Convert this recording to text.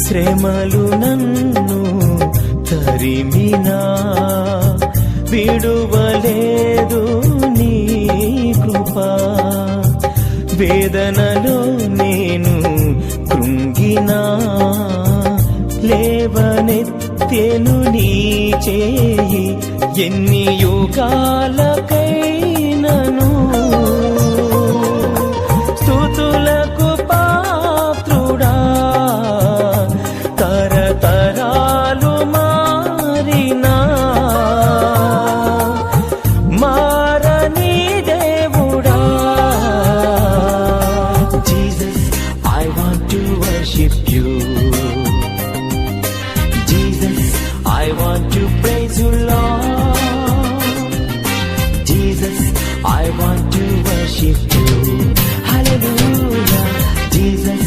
శ్రమలు నన్ను తరిమినా విడువలేదు నీ కృపా. వేదనలో నేను కృంగినా లేవనెత్తెను నీ చేయి. ఎన్ని యుగాలకైనను స్తుతులకు పాత్రుడా, తరతరాలు మారినా మారని దేవుడా. Jesus, I want to worship you.